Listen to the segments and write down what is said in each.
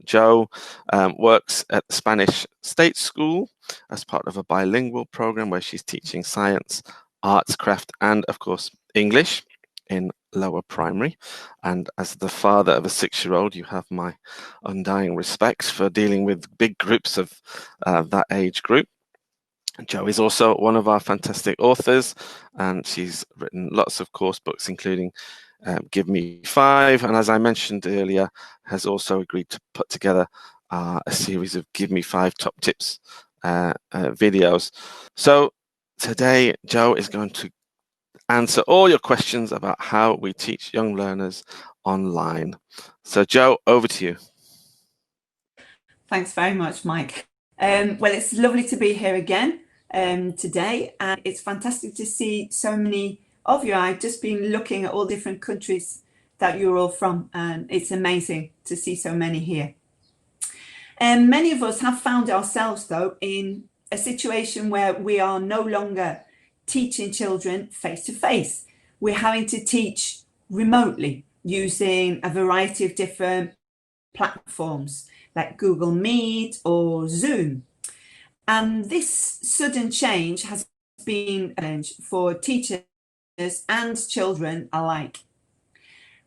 Joe works at the Spanish State School as part of a bilingual program where she's teaching science, arts, craft, and of course, English in lower primary. And as the father of a 6-year-old, you have my undying respect for dealing with big groups of that age group. Jo is also one of our fantastic authors, and she's written lots of course books, including Give Me 5, and as I mentioned earlier, has also agreed to put together a series of Give Me 5 top tips videos. So today, Jo is going to answer all your questions about how we teach young learners online. So Jo, over to you. Thanks very much, Mike. Well, it's lovely to be here again today, and it's fantastic to see so many of you. I've just been looking at all different countries that you're all from, and it's amazing to see so many here. Many of us have found ourselves, though, in a situation where we are no longer teaching children face to face. We're having to teach remotely using a variety of different platforms like Google Meet or Zoom. And this sudden change has been a challenge for teachers and children alike.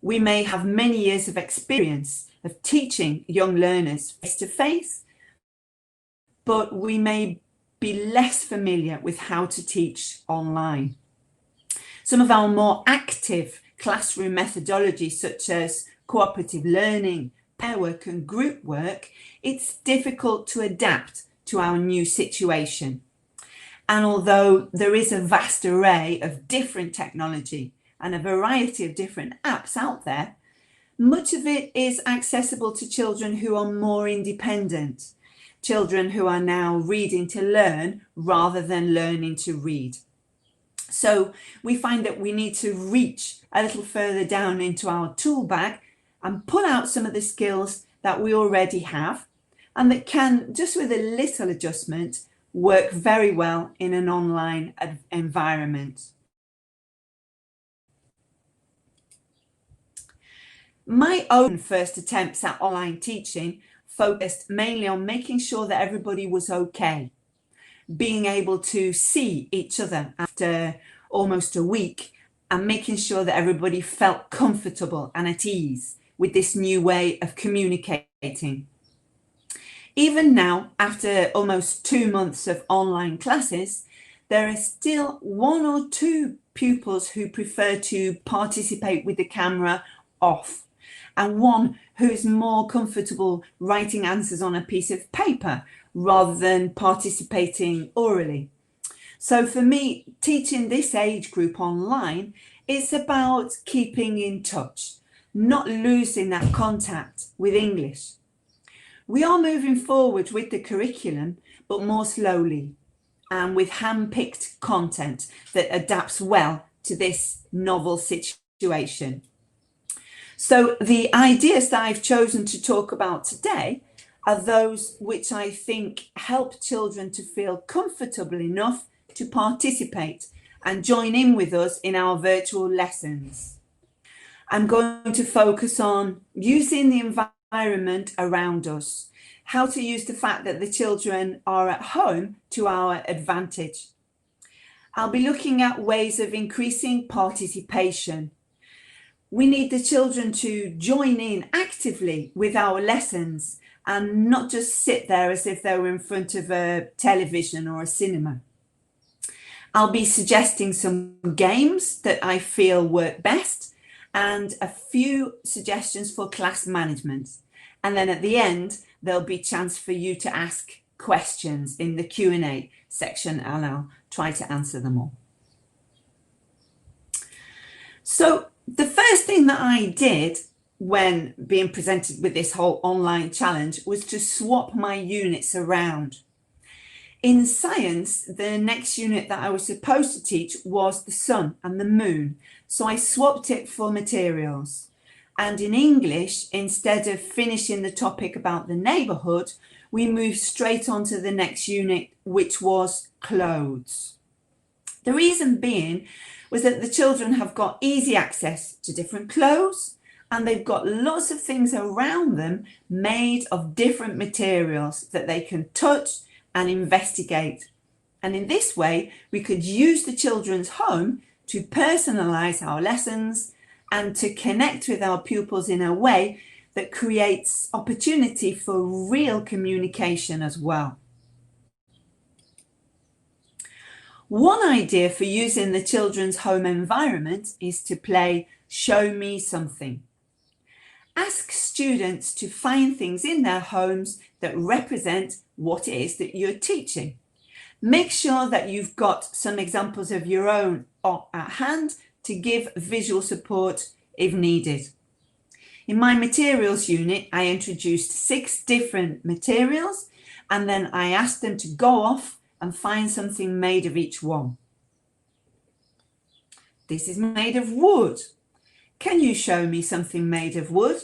We may have many years of experience of teaching young learners face to face, but we may be less familiar with how to teach online. Some of our more active classroom methodologies, such as cooperative learning, pair work and group work, it's difficult to adapt to our new situation. And although there is a vast array of different technology and a variety of different apps out there, much of it is accessible to children who are more independent, children who are now reading to learn rather than learning to read. So we find that we need to reach a little further down into our tool bag and pull out some of the skills that we already have and that can, just with a little adjustment, work very well in an online environment. My own first attempts at online teaching focused mainly on making sure that everybody was okay, being able to see each other after almost a week and making sure that everybody felt comfortable and at ease with this new way of communicating. Even now, after almost 2 months of online classes, there are still 1 or 2 pupils who prefer to participate with the camera off, and one who is more comfortable writing answers on a piece of paper rather than participating orally. So for me, teaching this age group online is about keeping in touch, not losing that contact with English. We are moving forward with the curriculum, but more slowly and with hand-picked content that adapts well to this novel situation. So the ideas that I've chosen to talk about today are those which I think help children to feel comfortable enough to participate and join in with us in our virtual lessons. I'm going to focus on using the environment around us, how to use the fact that the children are at home to our advantage. I'll be looking at ways of increasing participation. We need the children to join in actively with our lessons and not just sit there as if they were in front of a television or a cinema. I'll be suggesting some games that I feel work best and a few suggestions for class management. And then at the end, there'll be a chance for you to ask questions in the Q&A section, and I'll try to answer them all. So the first thing that I did when being presented with this whole online challenge was to swap my units around. In science, the next unit that I was supposed to teach was the sun and the moon, so I swapped it for materials. And in English, instead of finishing the topic about the neighbourhood, we moved straight on to the next unit, which was clothes. The reason being was that the children have got easy access to different clothes And they've got lots of things around them made of different materials that they can touch and investigate. And in this way, we could use the children's home to personalize our lessons and to connect with our pupils in a way that creates opportunity for real communication as well. One idea for using the children's home environment is to play Show Me Something. Ask students to find things in their homes that represent what it is that you're teaching. Make sure that you've got some examples of your own at hand to give visual support if needed. In my materials unit, I introduced 6 different materials, and then I asked them to go off and find something made of each one. This is made of wood. Can you show me something made of wood?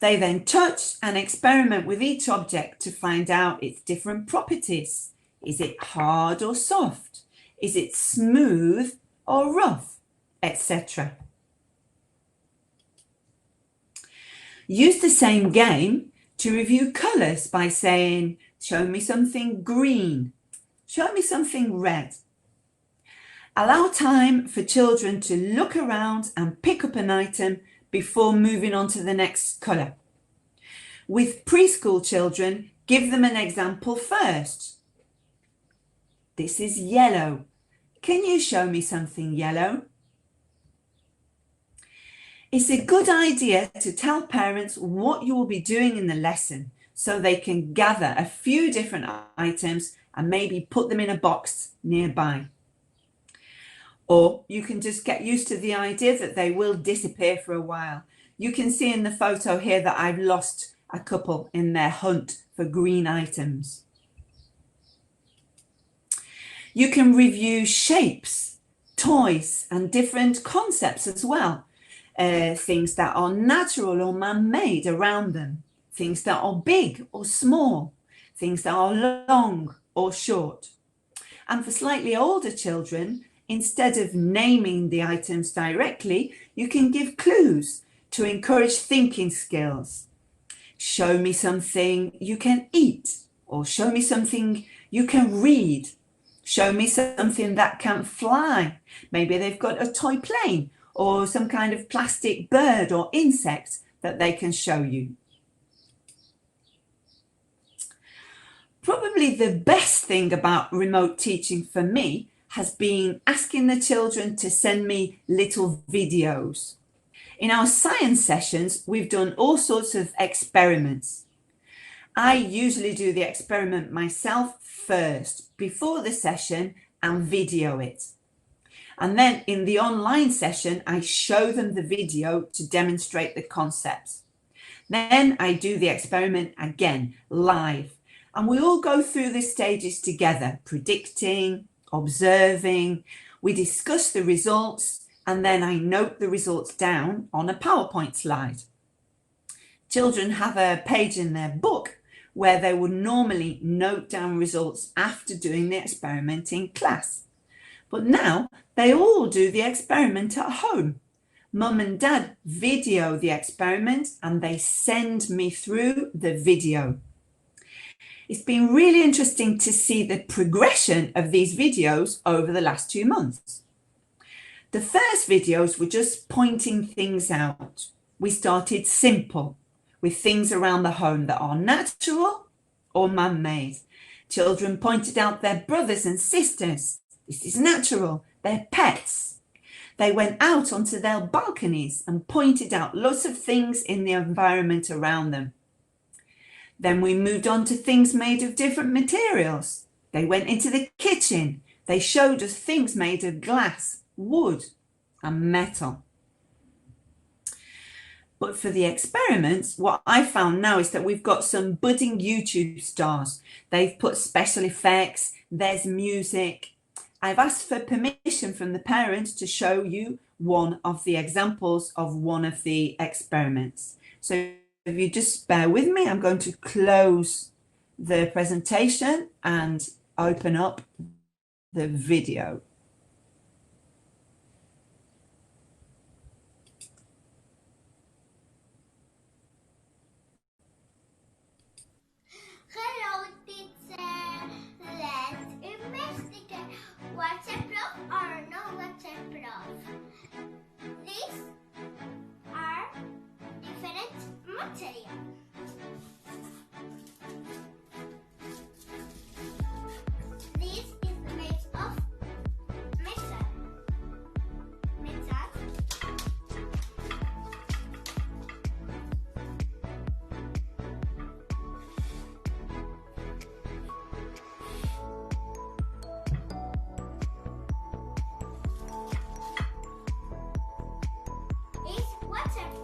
They then touch and experiment with each object to find out its different properties. Is it hard or soft? Is it smooth or rough? Etc. Use the same game to review colours by saying, show me something green, show me something red. Allow time for children to look around and pick up an item before moving on to the next colour. With preschool children, give them an example first. This is yellow. Can you show me something yellow? It's a good idea to tell parents what you will be doing in the lesson so they can gather a few different items and maybe put them in a box nearby. Or you can just get used to the idea that they will disappear for a while. You can see in the photo here that I've lost a couple in their hunt for green items. You can review shapes, toys, and different concepts as well. Things that are natural or man-made around them, things that are big or small, things that are long or short. And for slightly older children, instead of naming the items directly, you can give clues to encourage thinking skills. Show me something you can eat, or show me something you can read. Show me something that can fly. Maybe they've got a toy plane or some kind of plastic bird or insect that they can show you. Probably the best thing about remote teaching for me has been asking the children to send me little videos. In our science sessions, we've done all sorts of experiments. I usually do the experiment myself first, before the session, and video it. And then in the online session, I show them the video to demonstrate the concepts. Then I do the experiment again, live. And we all go through the stages together, predicting, observing. We discuss the results, and then I note the results down on a PowerPoint slide. Children have a page in their book where they would normally note down results after doing the experiment in class. But now they all do the experiment at home. Mum and Dad video the experiment and they send me through the video. It's been really interesting to see the progression of these videos over the last 2 months. The first videos were just pointing things out. We started simple, with things around the home that are natural or man-made. Children pointed out their brothers and sisters. This is natural, their pets. They went out onto their balconies and pointed out lots of things in the environment around them. Then we moved on to things made of different materials. They went into the kitchen. They showed us things made of glass, wood, and metal. But for the experiments, what I found now is that we've got some budding YouTube stars. They've put special effects, there's music. I've asked for permission from the parents to show you one of the examples of one of the experiments. So if you just bear with me, I'm going to close the presentation and open up the video. material. This is made of metal. It's waterproof.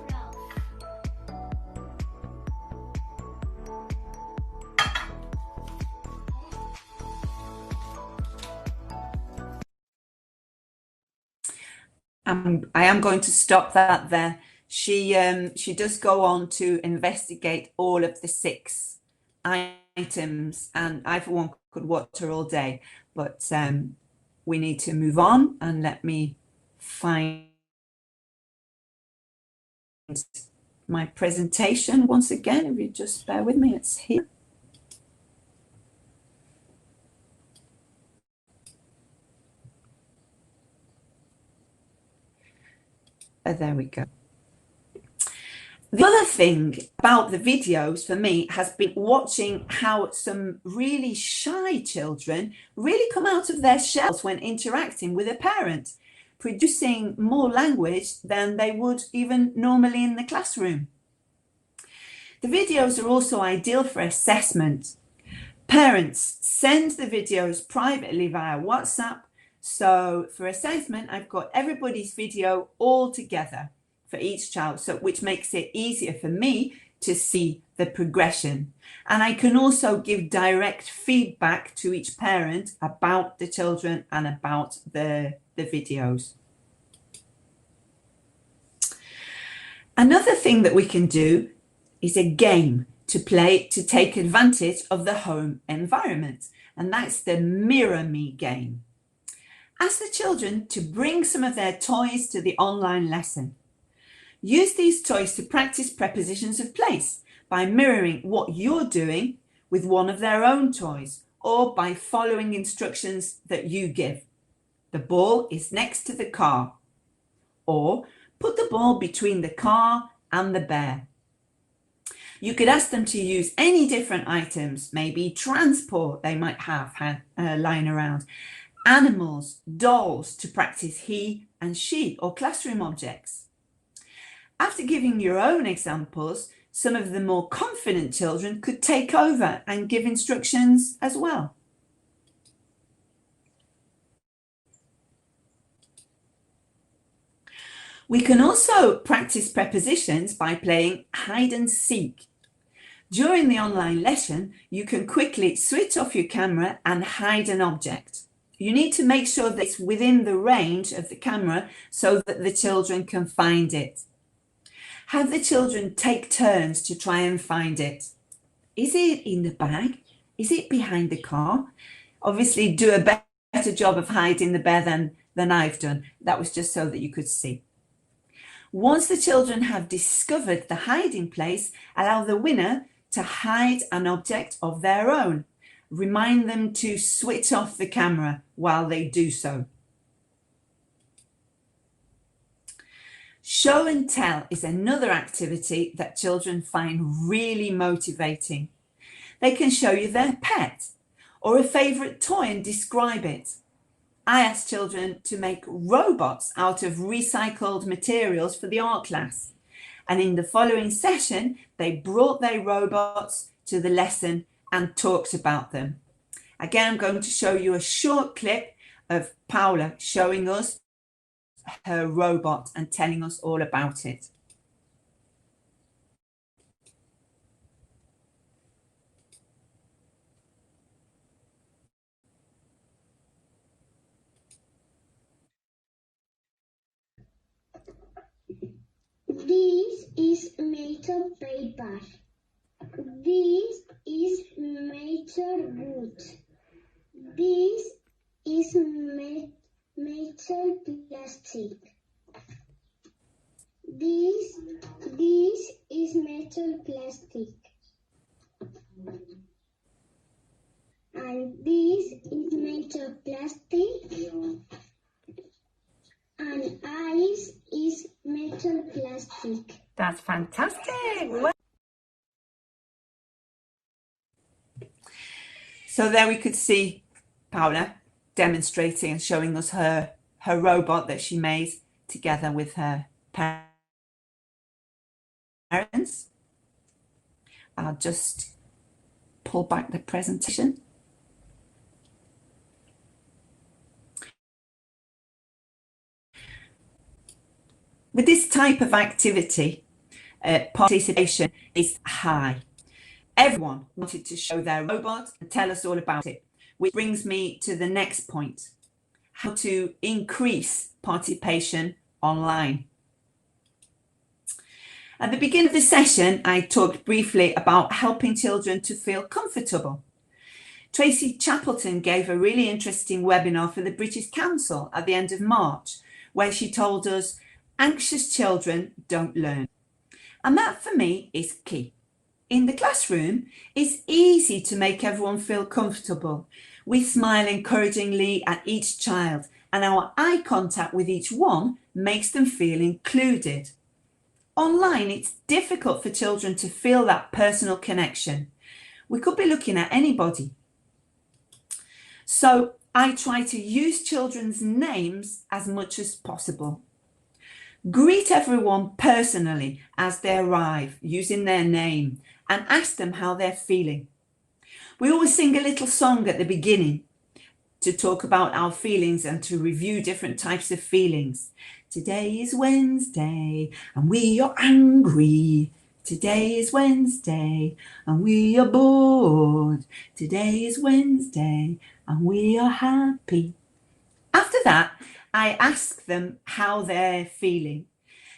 I am going to stop that there. She does go on to investigate all of the 6 items, and I for one could watch her all day, but we need to move on, and let me find my presentation once again. If you just bear with me, it's here. There we go. The other thing about the videos for me has been watching how some really shy children really come out of their shells when interacting with a parent, producing more language than they would even normally in the classroom. The videos are also ideal for assessment. Parents send the videos privately via WhatsApp. So for assessment, I've got everybody's video all together for each child, so which makes it easier for me to see the progression. And I can also give direct feedback to each parent about the children and about the videos. Another thing that we can do is a game to play to take advantage of the home environment, and that's the Mirror Me game. Ask the children to bring some of their toys to the online lesson. Use these toys to practice prepositions of place by mirroring what you're doing with one of their own toys, or by following instructions that you give. The ball is next to the car, or put the ball between the car and the bear. You could ask them to use any different items, maybe transport they might have lying around, animals, dolls, to practice he and she, or classroom objects. After giving your own examples, some of the more confident children could take over and give instructions as well. We can also practice prepositions by playing hide and seek. During the online lesson, you can quickly switch off your camera and hide an object. You need to make sure that it's within the range of the camera so that the children can find it. Have the children take turns to try and find it. Is it in the bag? Is it behind the car? Obviously, do a better job of hiding the bear than I've done. That was just so that you could see. Once the children have discovered the hiding place, allow the winner to hide an object of their own. Remind them to switch off the camera while they do so. Show and tell is another activity that children find really motivating. They can show you their pet or a favourite toy and describe it. I asked children to make robots out of recycled materials for the art class. And in the following session, they brought their robots to the lesson and talked about them. Again, I'm going to show you a short clip of Paula showing us her robot and telling us all about it. This is made of paper. This is made of wood. This is made of plastic. This is made of plastic. And this is made of plastic. And ice is made of plastic. That's fantastic. So there we could see Paula demonstrating and showing us her robot that she made together with her parents. I'll just pull back the presentation. With this type of activity, participation is high. Everyone wanted to show their robot and tell us all about it, which brings me to the next point: how to increase participation online. At the beginning of the session, I talked briefly about helping children to feel comfortable. Tracy Chappleton gave a really interesting webinar for the British Council at the end of March, where she told us anxious children don't learn. And that for me is key. In the classroom, it's easy to make everyone feel comfortable. We smile encouragingly at each child, and our eye contact with each one makes them feel included. Online, it's difficult for children to feel that personal connection. We could be looking at anybody. So I try to use children's names as much as possible. Greet everyone personally as they arrive, using their name, and ask them how they're feeling. We always sing a little song at the beginning to talk about our feelings and to review different types of feelings. Today is Wednesday and we are angry. Today is Wednesday and we are bored. Today is Wednesday and we are happy. After that, I ask them how they're feeling.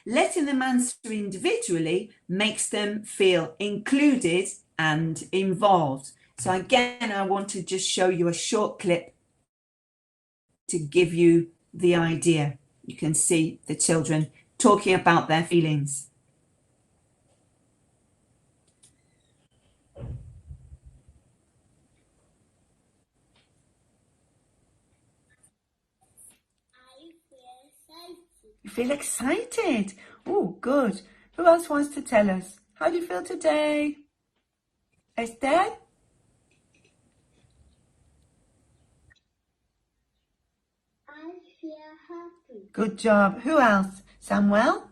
Letting them answer individually makes them feel included and involved. So again, I want to just show you a short clip to give you the idea. You can see the children talking about their feelings. You feel excited? Oh, good. Who else wants to tell us? How do you feel today? Esther? I feel happy. Good job. Who else? Samuel?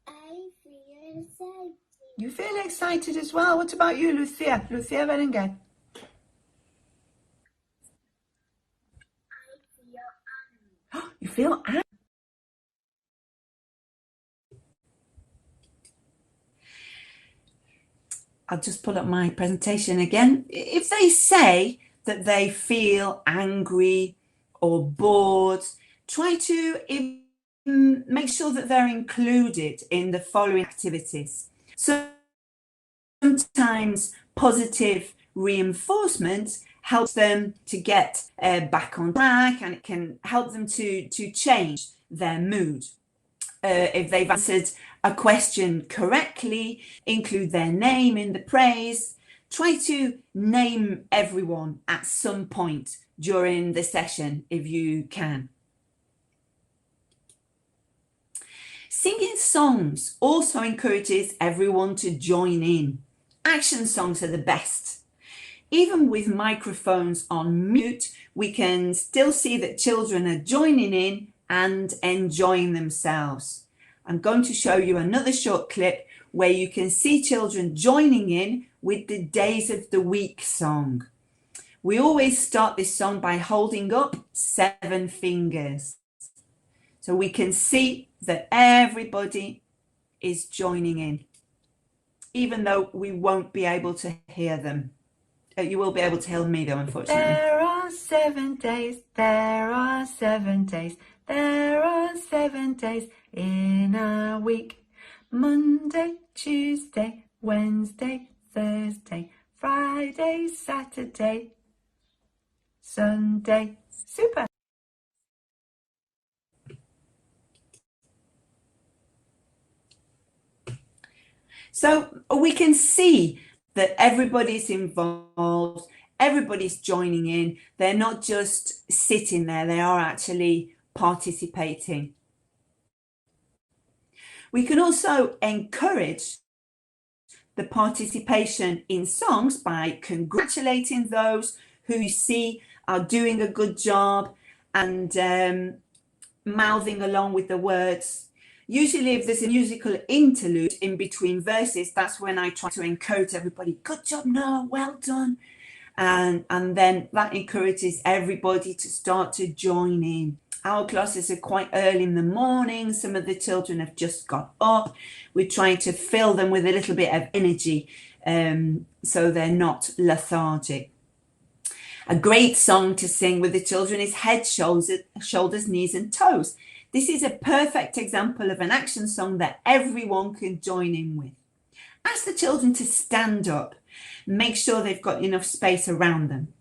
I feel excited. You feel excited as well. What about you, Lucia? Lucia Berenguer? You feel angry. I'll just pull up my presentation again. If they say that they feel angry or bored, try to make sure that they're included in the following activities. Sometimes positive reinforcement helps them to get back on track, and it can help them to change their mood. If they've answered a question correctly, include their name in the praise. Try to name everyone at some point during the session if you can. Singing songs also encourages everyone to join in. Action songs are the best. Even with microphones on mute, we can still see that children are joining in and enjoying themselves. I'm going to show you another short clip where you can see children joining in with the Days of the Week song. We always start this song by holding up 7 fingers. So we can see that everybody is joining in, even though we won't be able to hear them. You will be able to hear me though, unfortunately. There are 7 days, there are 7 days, there are 7 days in a week. Monday, Tuesday, Wednesday, Thursday, Friday, Saturday, Sunday. Super. So we can see that everybody's involved, everybody's joining in. They're not just sitting there, they are actually participating. We can also encourage the participation in songs by congratulating those who you see are doing a good job and mouthing along with the words. Usually if there's a musical interlude in between verses, that's when I try to encourage everybody, good job, Noah, well done. And then that encourages everybody to start to join in. Our classes are quite early in the morning. Some of the children have just got up. We're trying to fill them with a little bit of energy so they're not lethargic. A great song to sing with the children is Head, Shoulders, Knees and Toes. This is a perfect example of an action song that everyone can join in with. Ask the children to stand up. Make sure they've got enough space around them.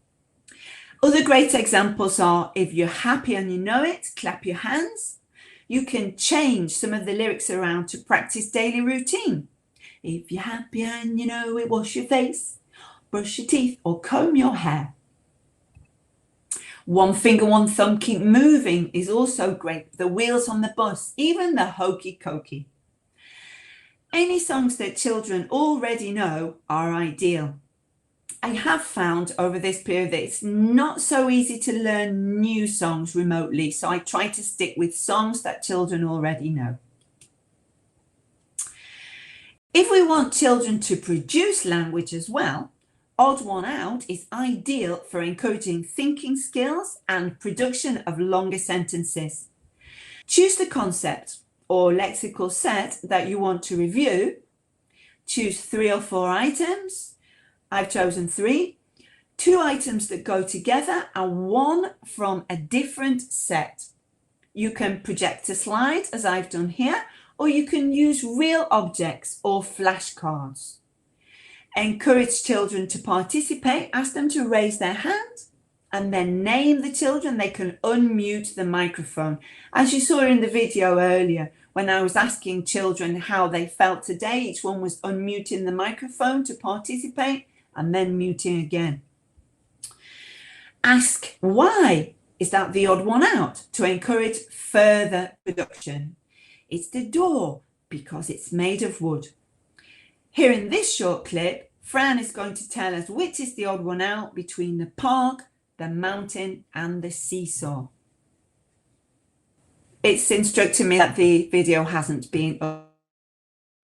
Other great examples are, if you're happy and you know it, clap your hands. You can change some of the lyrics around to practice daily routine. If you're happy and you know it, wash your face, brush your teeth or comb your hair. One finger, one thumb, keep moving is also great. The wheels on the bus, even the hokey cokey. Any songs that children already know are ideal. I have found over this period that it's not so easy to learn new songs remotely, so I try to stick with songs that children already know. If we want children to produce language as well, Odd One Out is ideal for encouraging thinking skills and production of longer sentences. Choose the concept or lexical set that you want to review. Choose 3 or 4 items. I've chosen 3, 2 items that go together and 1 from a different set. You can project a slide as I've done here, or you can use real objects or flashcards. Encourage children to participate, ask them to raise their hand and then name the children. They can unmute the microphone. As you saw in the video earlier, when I was asking children how they felt today, each one was unmuting the microphone to participate and then muting again. Ask why is that the odd one out to encourage further production. It's the door because it's made of wood. Here in this short clip, Fran is going to tell us which is the odd one out between the park, the mountain and the seesaw. It's instructing me that the video hasn't been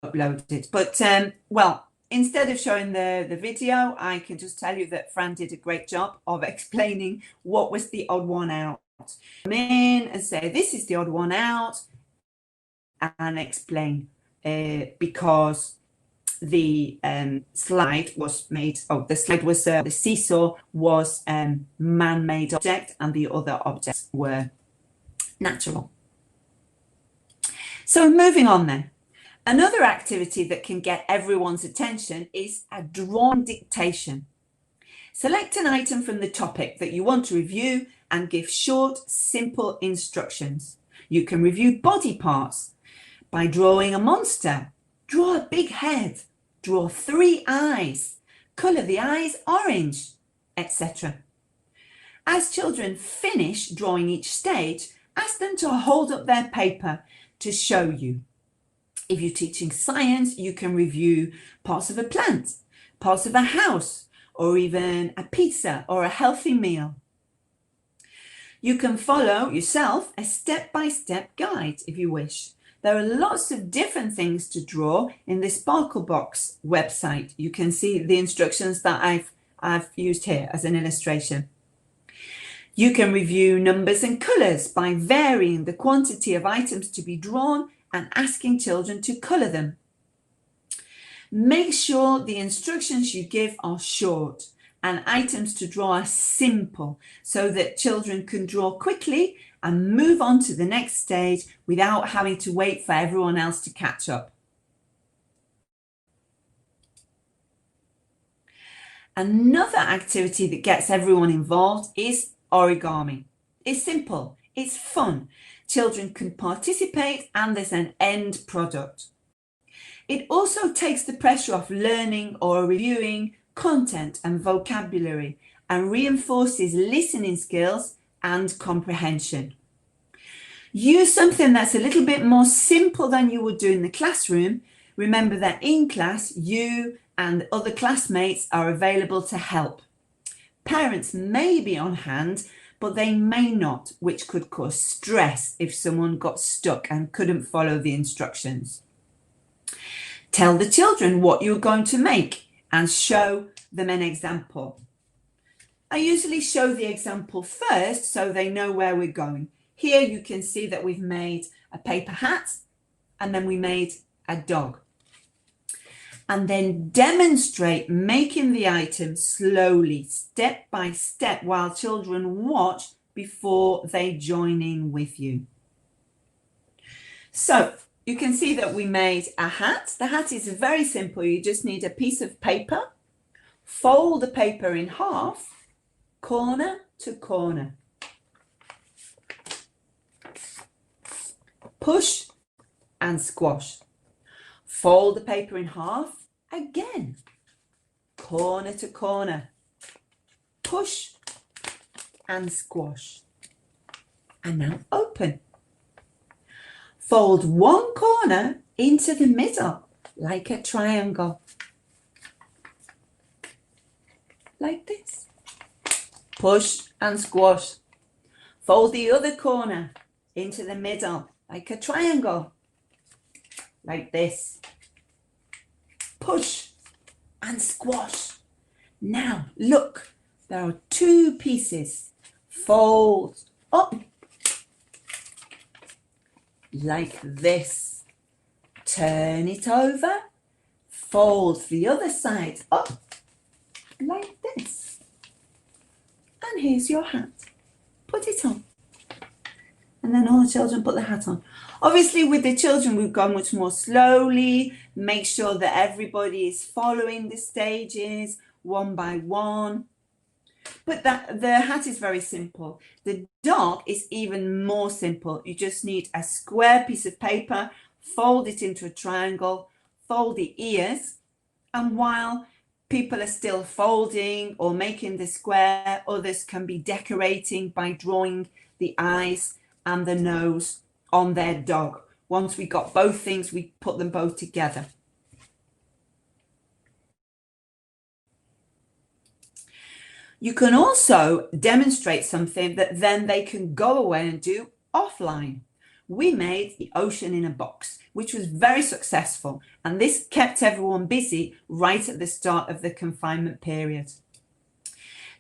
uploaded, but well, instead of showing the video, I can just tell you that Fran did a great job of explaining what was the odd one out. Come in and say, this is the odd one out, and explain because the slide was made, the seesaw was man-made object and the other objects were natural. So moving on then. Another activity that can get everyone's attention is a drawn dictation. Select an item from the topic that you want to review and give short, simple instructions. You can review body parts by drawing a monster. Draw a big head. Draw 3 eyes. Colour the eyes orange, etc. As children finish drawing each stage, ask them to hold up their paper to show you. If you're teaching science, you can review parts of a plant, parts of a house, or even a pizza or a healthy meal. You can follow yourself a step-by-step guide if you wish. There are lots of different things to draw in the Sparklebox website. You can see the instructions that I've used here as an illustration. You can review numbers and colours by varying the quantity of items to be drawn and asking children to colour them. Make sure the instructions you give are short and items to draw are simple so that children can draw quickly and move on to the next stage without having to wait for everyone else to catch up. Another activity that gets everyone involved is origami. It's simple, it's fun. Children can participate and there's an end product. It also takes the pressure off learning or reviewing content and vocabulary and reinforces listening skills and comprehension. Use something that's a little bit more simple than you would do in the classroom. Remember that in class, you and other classmates are available to help. Parents may be on hand, but they may not, which could cause stress if someone got stuck and couldn't follow the instructions. Tell the children what you're going to make and show them an example. I usually show the example first so they know where we're going. Here you can see that we've made a paper hat and then we made a dog. And then demonstrate making the item slowly, step by step, while children watch before they join in with you. So you can see that we made a hat. The hat is very simple. You just need a piece of paper, fold the paper in half, corner to corner. Push and squash. Fold the paper in half again, corner to corner. Push and squash. And now open. Fold one corner into the middle like a triangle. Like this. Push and squash. Fold the other corner into the middle like a triangle. Like this. Push and squash. Now look, there are two pieces. Fold up like this. Turn it over. Fold the other side up like this. And here's your hat. Put it on. And then all the children put the hat on. Obviously, with the children, we've gone much more slowly. Make sure that everybody is following the stages one by one. But the hat is very simple. The dog is even more simple. You just need a square piece of paper, fold it into a triangle, fold the ears, and while people are still folding or making the square, others can be decorating by drawing the eyes and the nose on their dog. Once we got both things, we put them both together. You can also demonstrate something that then they can go away and do offline. We made the ocean in a box, which was very successful, and this kept everyone busy right at the start of the confinement period.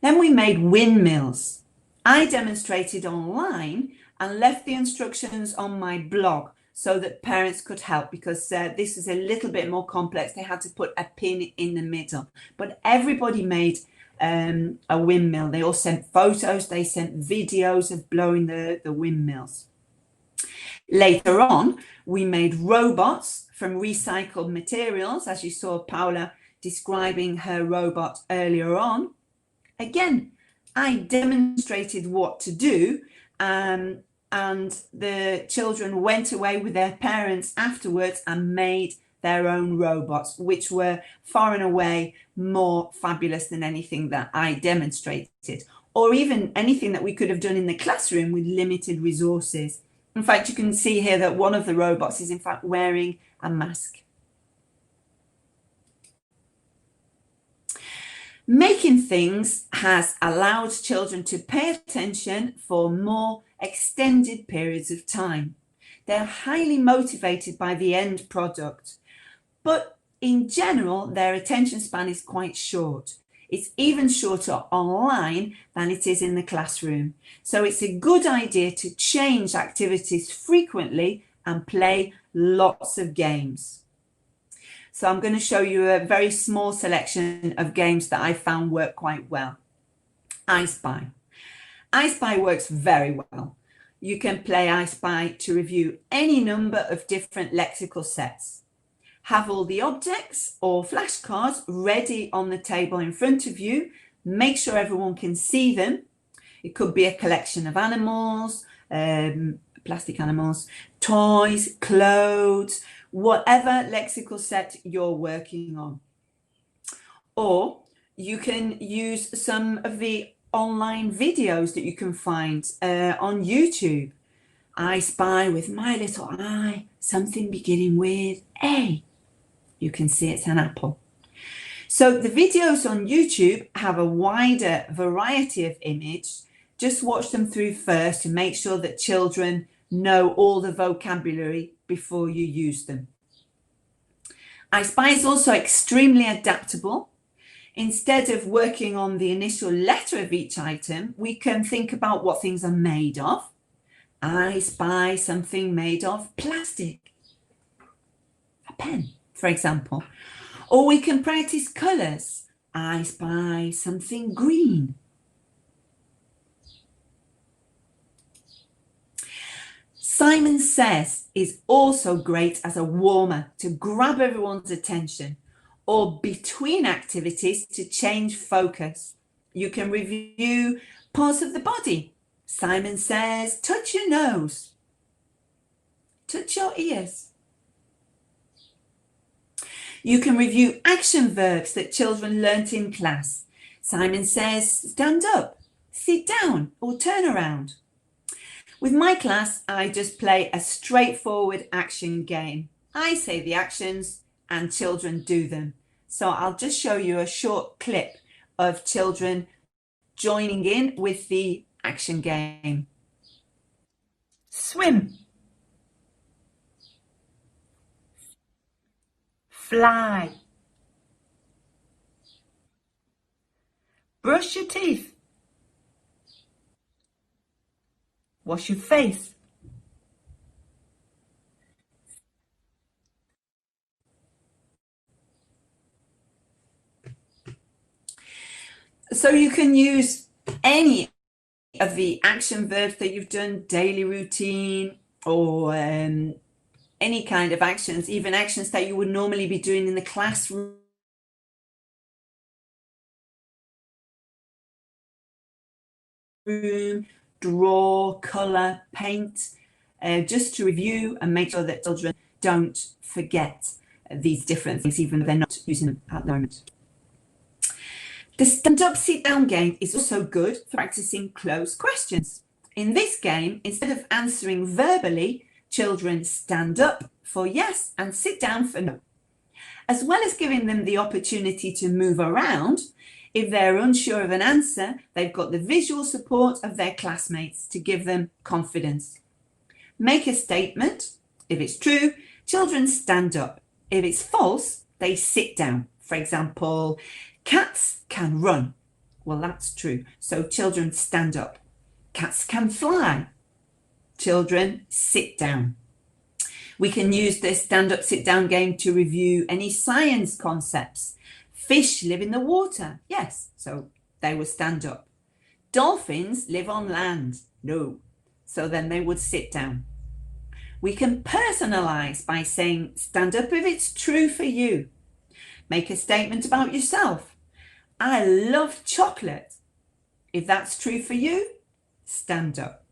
Then we made windmills. I demonstrated online and left the instructions on my blog so that parents could help, because this is a little bit more complex. They had to put a pin in the middle, but everybody made a windmill. They all sent photos, they sent videos of blowing the windmills. Later on, we made robots from recycled materials, as you saw Paula describing her robot earlier on. Again, I demonstrated what to do, and the children went away with their parents afterwards and made their own robots, which were far and away more fabulous than anything that I demonstrated, or even anything that we could have done in the classroom with limited resources. In fact, you can see here that one of the robots is in fact wearing a mask. Making things has allowed children to pay attention for more extended periods of time. They're highly motivated by the end product, but in general, their attention span is quite short. It's even shorter online than it is in the classroom. So it's a good idea to change activities frequently and play lots of games. So I'm going to show you a very small selection of games that I found work quite well. I Spy. I Spy works very well. You can play I Spy to review any number of different lexical sets. Have all the objects or flashcards ready on the table in front of you. Make sure everyone can see them. It could be a collection of animals, plastic animals, toys, clothes, whatever lexical set you're working on. Or you can use some of the online videos that you can find on YouTube. I Spy with my little eye, something beginning with A. You can see it's an apple. So the videos on YouTube have a wider variety of images. Just watch them through first to make sure that children know all the vocabulary before you use them. I Spy is also extremely adaptable. Instead of working on the initial letter of each item, we can think about what things are made of. I spy something made of plastic, a pen, for example. Or we can practice colours. I spy something green. Simon Says is also great as a warmer to grab everyone's attention, or between activities to change focus. You can review parts of the body. Simon Says, touch your nose, touch your ears. You can review action verbs that children learnt in class. Simon Says, stand up, sit down, or turn around. With my class, I just play a straightforward action game. I say the actions and children do them. So I'll just show you a short clip of children joining in with the action game. Swim. Fly. Brush your teeth. Wash your face. So you can use any of the action verbs that you've done, daily routine, or any kind of actions, even actions that you would normally be doing in the classroom. Draw, colour, paint, just to review and make sure that children don't forget these different things, even if they're not using them at the moment. The stand-up, sit-down game is also good for practicing closed questions. In this game, instead of answering verbally, children stand up for yes and sit down for no. As well as giving them the opportunity to move around, if they're unsure of an answer, they've got the visual support of their classmates to give them confidence. Make a statement. If it's true, children stand up. If it's false, they sit down. For example, cats can run. Well, that's true. So children stand up. Cats can fly. Children sit down. We can use this stand-up, sit-down game to review any science concepts. Fish live in the water. Yes, so they would stand up. Dolphins live on land. No, so then they would sit down. We can personalize by saying, stand up if it's true for you. Make a statement about yourself. I love chocolate. If that's true for you, stand up.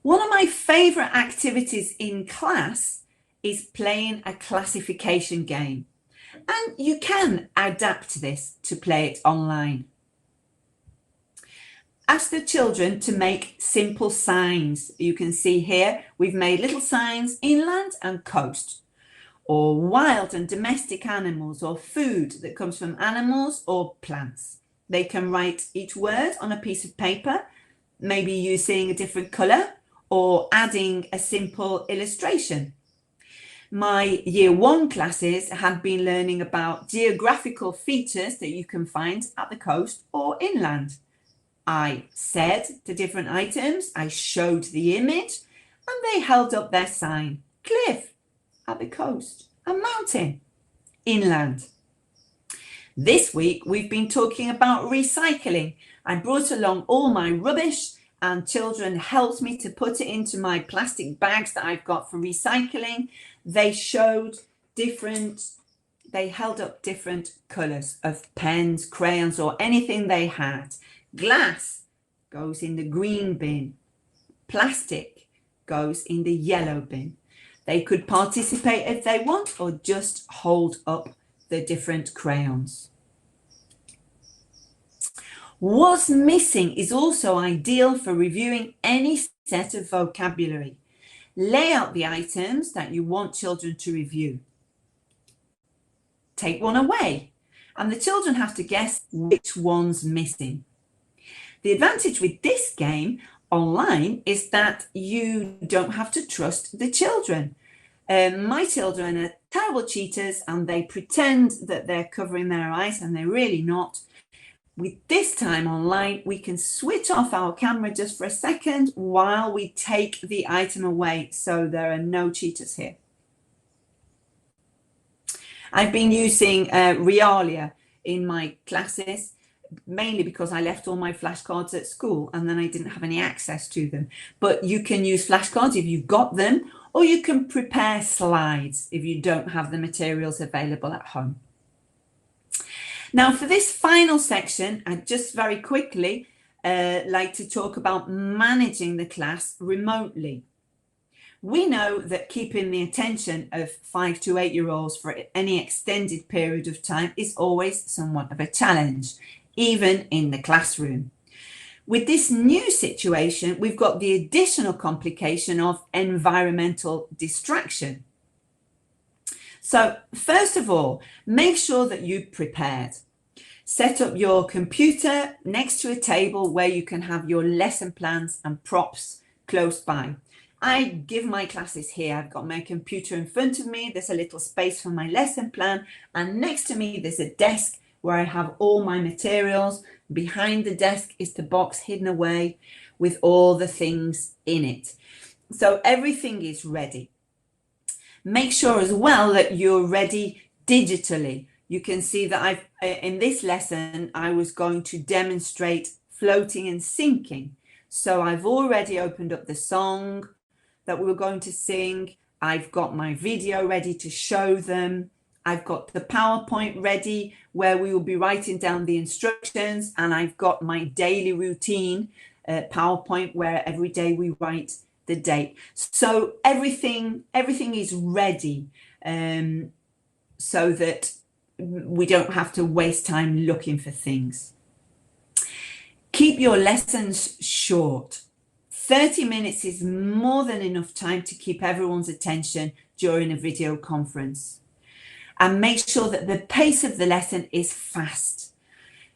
One of my favorite activities in class is playing a classification game. And you can adapt this to play it online. Ask the children to make simple signs. You can see here we've made little signs inland and coast, or wild and domestic animals, or food that comes from animals or plants. They can write each word on a piece of paper, maybe using a different colour or adding a simple illustration. My year 1 classes had been learning about geographical features that you can find at the coast or inland. I said the different items, I showed the image, and they held up their sign. Cliff at the coast, a mountain inland. This week we've been talking about recycling. I brought along all my rubbish and children helped me to put it into my plastic bags that I've got for recycling. They held up different colours of pens, crayons, or anything they had. Glass goes in the green bin. Plastic goes in the yellow bin. They could participate if they want or just hold up the different crayons. What's missing is also ideal for reviewing any set of vocabulary. Lay out the items that you want children to review. Take one away, and the children have to guess which one's missing. The advantage with this game online is that you don't have to trust the children. My children are terrible cheaters and they pretend that they're covering their eyes and they're really not. With this time online, we can switch off our camera just for a second while we take the item away, so there are no cheaters here. I've been using Realia in my classes, mainly because I left all my flashcards at school and then I didn't have any access to them. But you can use flashcards if you've got them, or you can prepare slides if you don't have the materials available at home. Now, for this final section, I'd just very quickly like to talk about managing the class remotely. We know that keeping the attention of 5 to 8-year-olds for any extended period of time is always somewhat of a challenge, even in the classroom. With this new situation, we've got the additional complication of environmental distraction. So first of all, make sure that you've prepared. Set up your computer next to a table where you can have your lesson plans and props close by. I give my classes here. I've got my computer in front of me. There's a little space for my lesson plan. And next to me, there's a desk where I have all my materials. Behind the desk is the box hidden away with all the things in it. So everything is ready. Make sure as well that you're ready digitally. You can see that in this lesson, I was going to demonstrate floating and sinking. So I've already opened up the song that we were going to sing. I've got my video ready to show them. I've got the PowerPoint ready where we will be writing down the instructions, and I've got my daily routine PowerPoint where every day we write the date. So everything is ready so that we don't have to waste time looking for things. Keep your lessons short. 30 minutes is more than enough time to keep everyone's attention during a video conference. And make sure that the pace of the lesson is fast.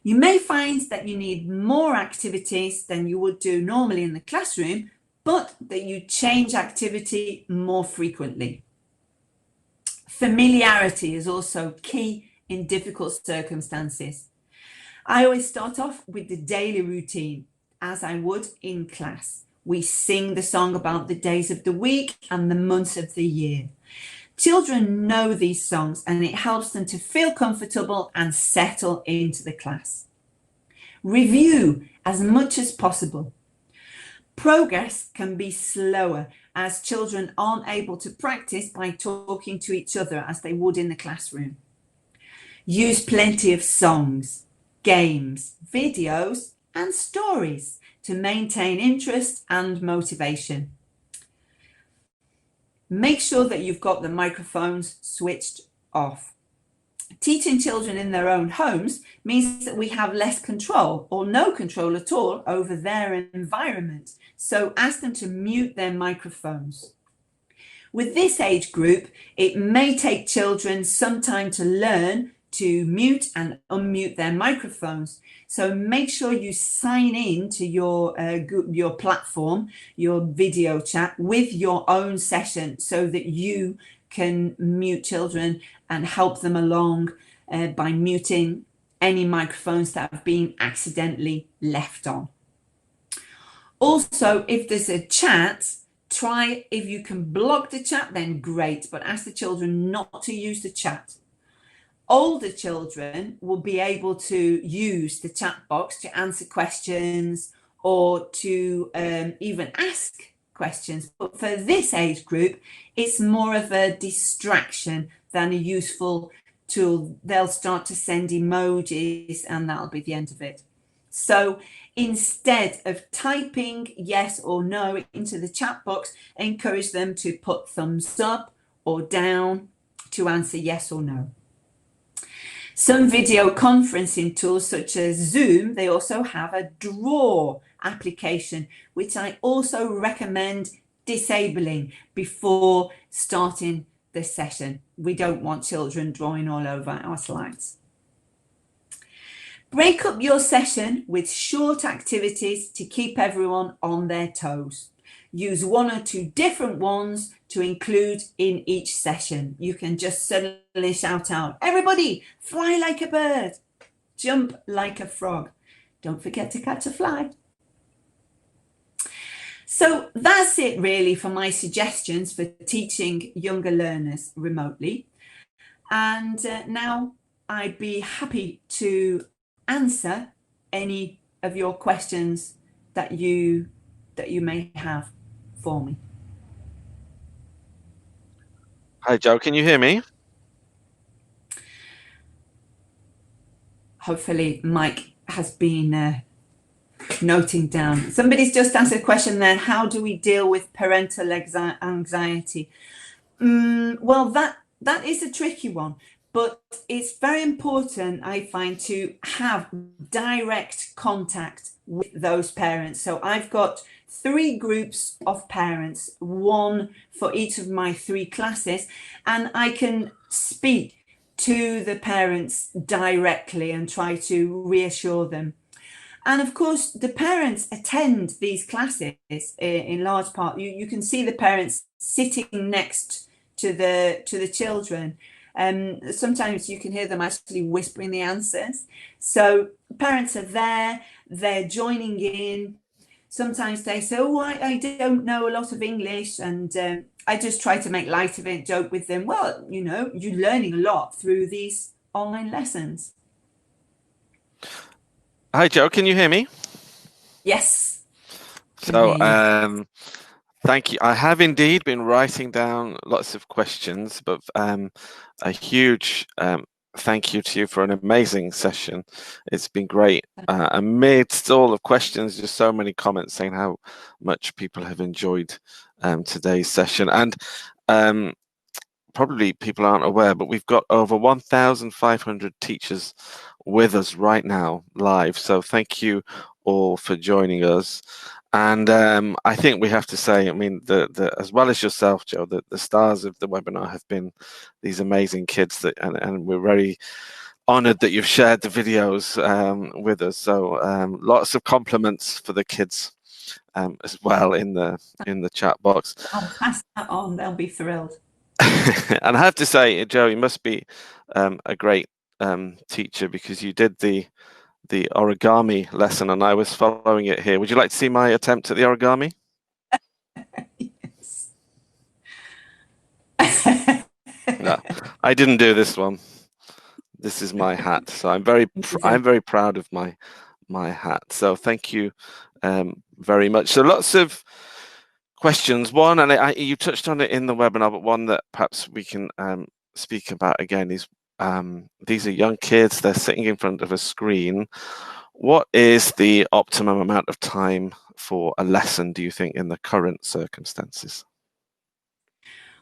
You may find that you need more activities than you would do normally in the classroom, but that you change activity more frequently. Familiarity is also key in difficult circumstances. I always start off with the daily routine, as I would in class. We sing the song about the days of the week and the months of the year. Children know these songs and it helps them to feel comfortable and settle into the class. Review as much as possible. Progress can be slower as children aren't able to practice by talking to each other as they would in the classroom. Use plenty of songs, games, videos, and stories to maintain interest and motivation. Make sure that you've got the microphones switched off. Teaching children in their own homes means that we have less control or no control at all over their environment. So ask them to mute their microphones. With this age group, it may take children some time to learn to mute and unmute their microphones. So make sure you sign in to your platform, your video chat with your own session so that you can mute children and help them along by muting any microphones that have been accidentally left on. Also, if there's a chat, try, if you can block the chat, then great, but ask the children not to use the chat. Older children will be able to use the chat box to answer questions or to even ask questions. But for this age group, it's more of a distraction than a useful tool. They'll start to send emojis and that'll be the end of it. So instead of typing yes or no into the chat box, encourage them to put thumbs up or down to answer yes or no. Some video conferencing tools such as Zoom, they also have a draw application, which I also recommend disabling before starting the session. We don't want children drawing all over our slides. Break up your session with short activities to keep everyone on their toes. Use one or two different ones to include in each session. You can just suddenly shout out, everybody, fly like a bird, jump like a frog. Don't forget to catch a fly. So that's it really for my suggestions for teaching younger learners remotely. And now I'd be happy to answer any of your questions that you may have for me. Hi, Joe. Can you hear me? Hopefully Mike has been noting down. Somebody's just asked a question there. How do we deal with parental anxiety? Well, that is a tricky one, but it's very important, I find, to have direct contact with those parents. So I've got 3 groups of parents, one for each of my 3 classes, and I can speak to the parents directly and try to reassure them. And of course, the parents attend these classes in large part. You can see the parents sitting next to the children. Sometimes you can hear them actually whispering the answers. So parents are there, they're joining in. Sometimes they say, oh, I don't know a lot of English, and I just try to make light of it, joke with them. Well, you know, you're learning a lot through these online lessons. Hi, Joe. Can you hear me? Yes. So, thank you. I have indeed been writing down lots of questions, but a huge thank you to you for an amazing session. It's been great. Amidst all the questions, just so many comments saying how much people have enjoyed today's session. And probably people aren't aware, but we've got over 1,500 teachers with us right now live. So thank you all for joining us. And I think we have to say, I mean, as well as yourself, Joe, the stars of the webinar have been these amazing kids, and we're very honored that you've shared the videos with us. So lots of compliments for the kids as well in the chat box. I'll pass that on. They'll be thrilled. And I have to say, Joe, you must be a great teacher, because you did the origami lesson and I was following it here. Would you like to see my attempt at the origami? Yes. No, I didn't do this one. This is my hat, so I'm very proud of my hat. So thank you very much. So lots of questions. One, and you touched on it in the webinar, but one that perhaps we can speak about again is these are young kids. They're sitting in front of a screen. What is the optimum amount of time for a lesson, do you think, in the current circumstances?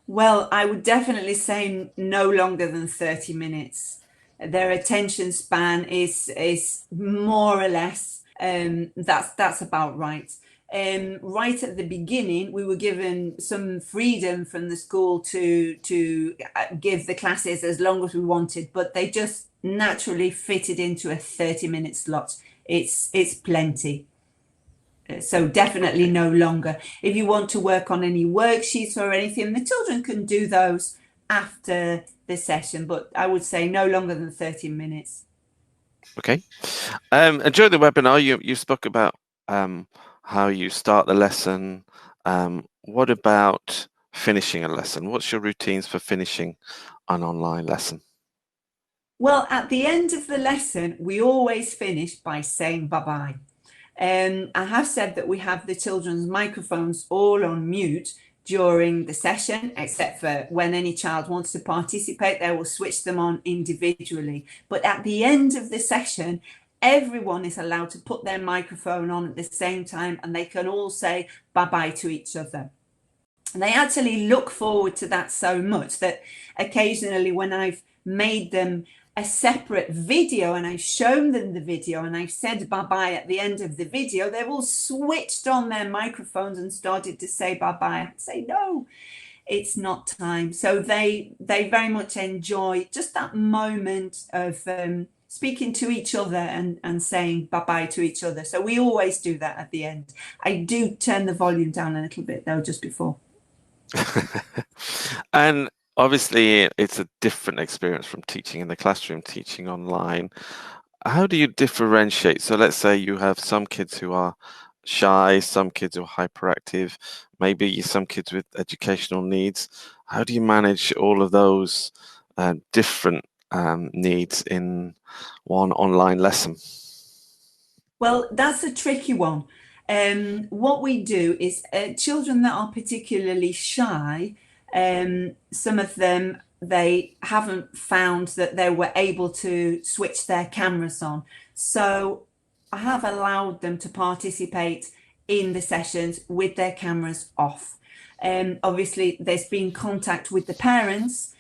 Well, I would definitely say no longer than 30 minutes. Their attention span is more or less, that's about right. Right at the beginning, we were given some freedom from the school to give the classes as long as we wanted, but they just naturally fitted into a 30-minute slot. It's plenty. So definitely no longer. If you want to work on any worksheets or anything, the children can do those after the session, but I would say no longer than 30 minutes. Okay. And during the webinar, you spoke about how you start the lesson. What about finishing a lesson? What's your routines for finishing an online lesson? Well, at the end of the lesson, we always finish by saying bye-bye. I have said that we have the children's microphones all on mute during the session, except for when any child wants to participate, they will switch them on individually. But at the end of the session, everyone is allowed to put their microphone on at the same time, and they can all say bye-bye to each other. And they actually look forward to that so much that occasionally when I've made them a separate video and I've shown them the video and I've said bye-bye at the end of the video, they've all switched on their microphones and started to say bye-bye. I'd say, no, it's not time. So they very much enjoy just that moment of speaking to each other and saying bye-bye to each other. So we always do that at the end. I do turn the volume down a little bit though, just before. And obviously, it's a different experience from teaching in the classroom, teaching online. How do you differentiate? So let's say you have some kids who are shy, some kids who are hyperactive, maybe some kids with educational needs. How do you manage all of those different needs in one online lesson? Well, that's a tricky one. What we do is children that are particularly shy, some of them, they haven't found that they were able to switch their cameras on. So I have allowed them to participate in the sessions with their cameras off. Obviously, there's been contact with the parents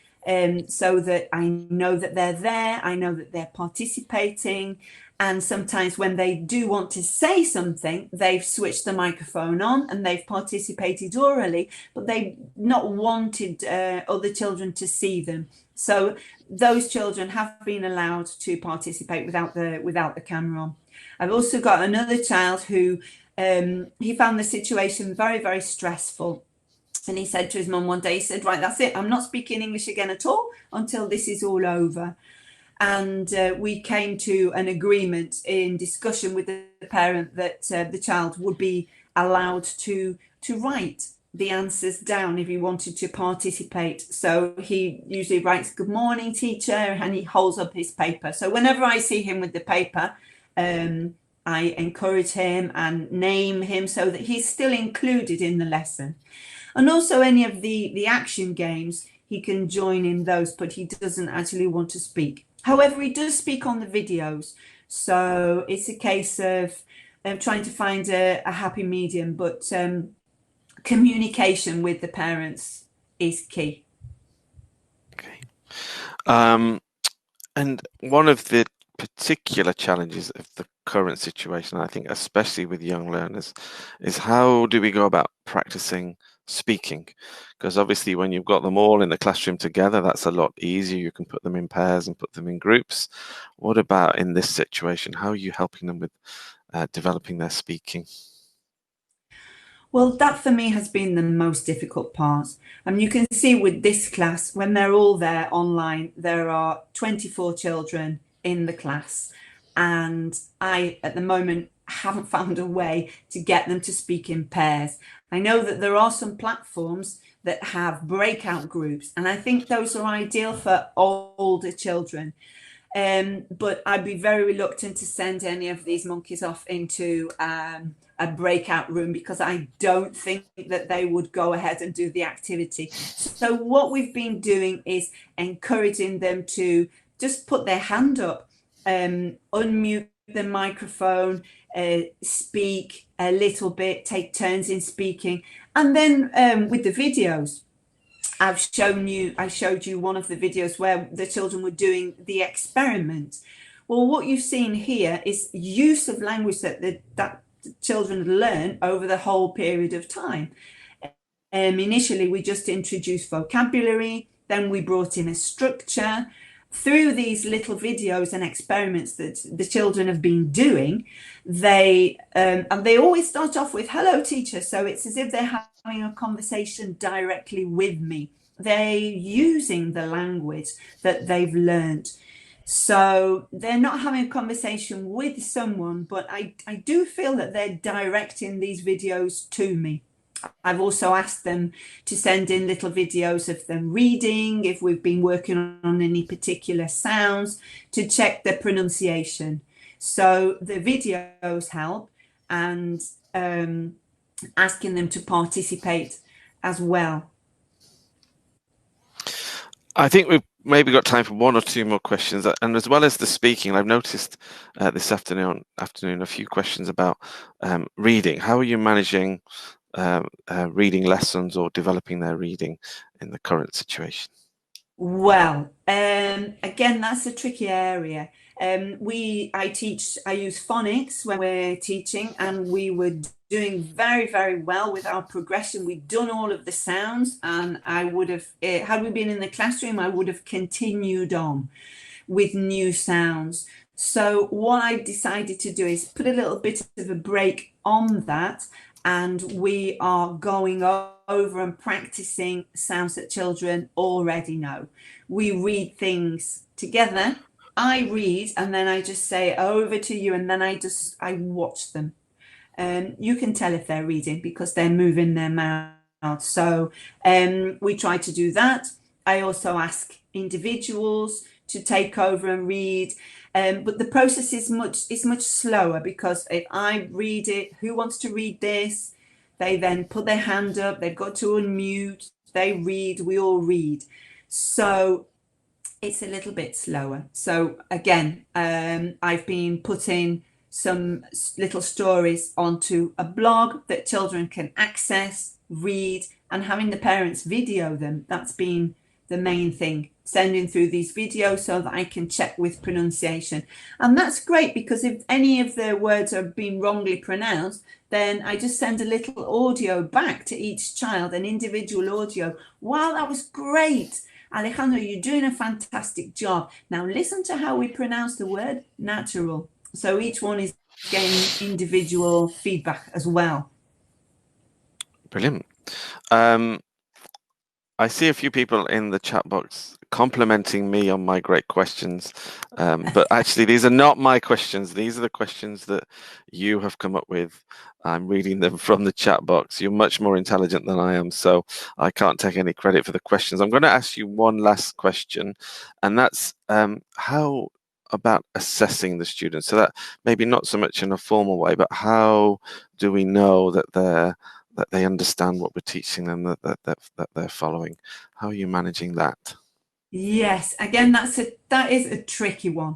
so that I know that they're there, I know that they're participating. And sometimes when they do want to say something, they've switched the microphone on and they've participated orally, but they've not wanted other children to see them. So those children have been allowed to participate without the camera on. I've also got another child who he found the situation very, very stressful. And he said to his mum one day, he said, right, that's it. I'm not speaking English again at all until this is all over. And we came to an agreement in discussion with the parent that the child would be allowed to write the answers down if he wanted to participate. So he usually writes, "Good morning, teacher," and he holds up his paper. So whenever I see him with the paper, I encourage him and name him so that he's still included in the lesson. And also any of the action games, he can join in those, but he doesn't actually want to speak. However, he does speak on the videos. So it's a case of trying to find a happy medium, but communication with the parents is key. Okay. And one of the particular challenges of the current situation, I think, especially with young learners, is how do we go about practicing speaking? Because obviously when you've got them all in the classroom together, that's a lot easier. You can put them in pairs and put them in groups. What about in this situation? How are you helping them with developing their speaking? Well, that for me has been the most difficult part. You can see with this class, when they're all there online, there are 24 children in the class. And I, at the moment, haven't found a way to get them to speak in pairs. I know that there are some platforms that have breakout groups, and I think those are ideal for older children. But I'd be very reluctant to send any of these monkeys off into a breakout room because I don't think that they would go ahead and do the activity. So what we've been doing is encouraging them to just put their hand up, unmute the microphone, speak a little bit, take turns in speaking. And then with the videos, I showed you one of the videos where the children were doing the experiment. Well, what you've seen here is use of language that the children learn over the whole period of time. Initially, we just introduced vocabulary, then we brought in a structure. Through these little videos and experiments that the children have been doing, and they always start off with "Hello, teacher." So it's as if they're having a conversation directly with me. They're using the language that they've learned. So they're not having a conversation with someone, but I do feel that they're directing these videos to me. I've also asked them to send in little videos of them reading, if we've been working on any particular sounds, to check the pronunciation. So the videos help, and asking them to participate as well. I think we've maybe got time for one or two more questions. And as well as the speaking, I've noticed this afternoon a few questions about reading. How are you managing reading lessons or developing their reading in the current situation? Well, Again, that's a tricky area. I use phonics when we're teaching, and we were doing very, very well with our progression. We'd done all of the sounds, and I would have, had we been in the classroom, I would have continued on with new sounds. So what I decided to do is put a little bit of a break on that, and we are going over and practicing sounds that children already know. We read things together. I read, and then I just say over to you, and then I watch them. You can tell if they're reading because they're moving their mouth. So we try to do that. I also ask individuals to take over and read. But the process is much slower, because if I read it, who wants to read this? They then put their hand up, they've got to unmute, they read, we all read. So it's a little bit slower. So again, I've been putting some little stories onto a blog that children can access, read, and having the parents video them. That's been the main thing, sending through these videos so that I can check with pronunciation. And that's great, because if any of the words are being wrongly pronounced, then I just send a little audio back to each child, an individual audio. Wow, that was great. Alejandro, you're doing a fantastic job. Now listen to how we pronounce the word natural. So each one is getting individual feedback as well. Brilliant. I see a few people in the chat box complimenting me on my great questions, but actually these are not my questions. These are the questions that you have come up with. I'm reading them from the chat box. You're much more intelligent than I am, so I can't take any credit for the questions. I'm going to ask you one last question, and that's how about assessing the students? So that maybe not so much in a formal way, but how do we know that they understand what we're teaching them, that they're following? How are you managing that? Yes, again, that is a tricky one.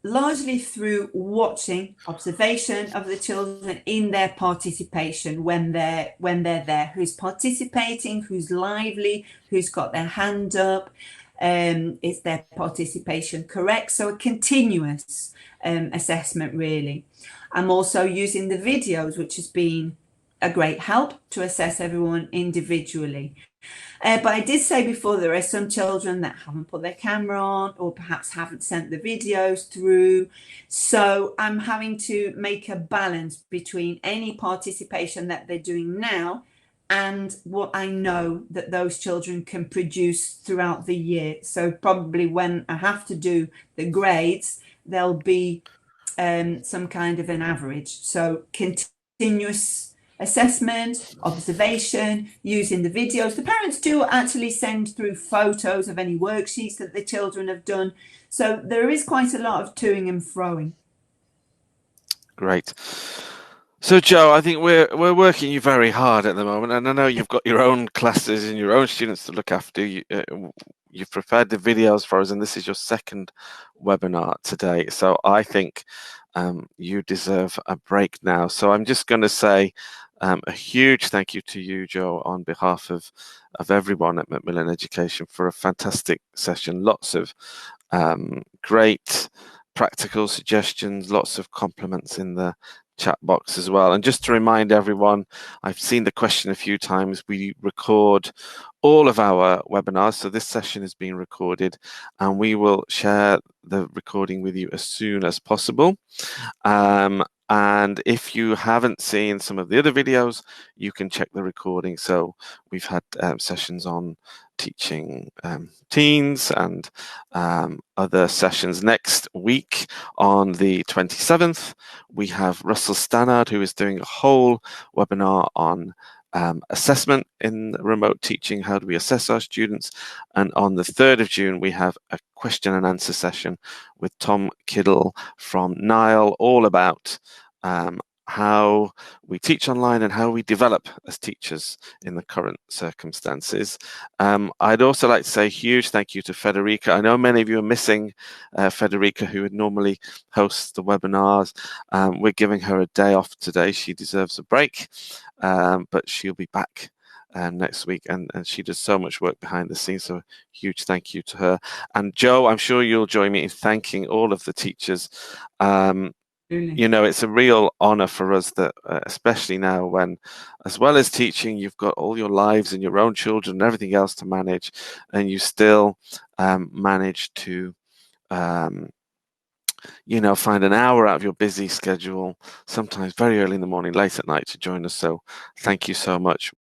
Largely through watching, observation of the children in their participation when they're there. Who's participating? Who's lively? Who's got their hand up? Is their participation correct? So a continuous assessment, really. I'm also using the videos, which has been a great help to assess everyone individually. But I did say before, there are some children that haven't put their camera on, or perhaps haven't sent the videos through. So I'm having to make a balance between any participation that they're doing now and what I know that those children can produce throughout the year. So probably when I have to do the grades, there'll be some kind of an average. So continuous assessment, observation, using the videos. The parents do actually send through photos of any worksheets that the children have done. So there is quite a lot of toing and froing. Great. So Joe, I think we're working you very hard at the moment, and I know you've got your own classes and your own students to look after. You've prepared the videos for us, and this is your second webinar today. So I think you deserve a break now. So I'm just going to say a huge thank you to you, Joe, on behalf of everyone at Macmillan Education for a fantastic session. Lots of great practical suggestions, lots of compliments in the chat box as well. And just to remind everyone, I've seen the question a few times, we record all of our webinars, so this session is being recorded, and we will share the recording with you as soon as possible. And if you haven't seen some of the other videos, you can check the recording. So we've had sessions on teaching teens and other sessions. Next week on the 27th, we have Russell Stannard, who is doing a whole webinar on assessment in remote teaching. How do we assess our students? And on the 3rd of June, we have a question and answer session with Tom Kiddle from Nile, all about how we teach online and how we develop as teachers in the current circumstances. I'd also like to say a huge thank you to Federica. I know many of you are missing Federica, who would normally host the webinars. We're giving her a day off today. She deserves a break, but she'll be back next week, and she does so much work behind the scenes, so huge thank you to her. And Joe, I'm sure you'll join me in thanking all of the teachers. You know, it's a real honor for us that, especially now when, as well as teaching, you've got all your lives and your own children and everything else to manage, and you still manage to you know, find an hour out of your busy schedule, sometimes very early in the morning, late at night, to join us. So thank you so much.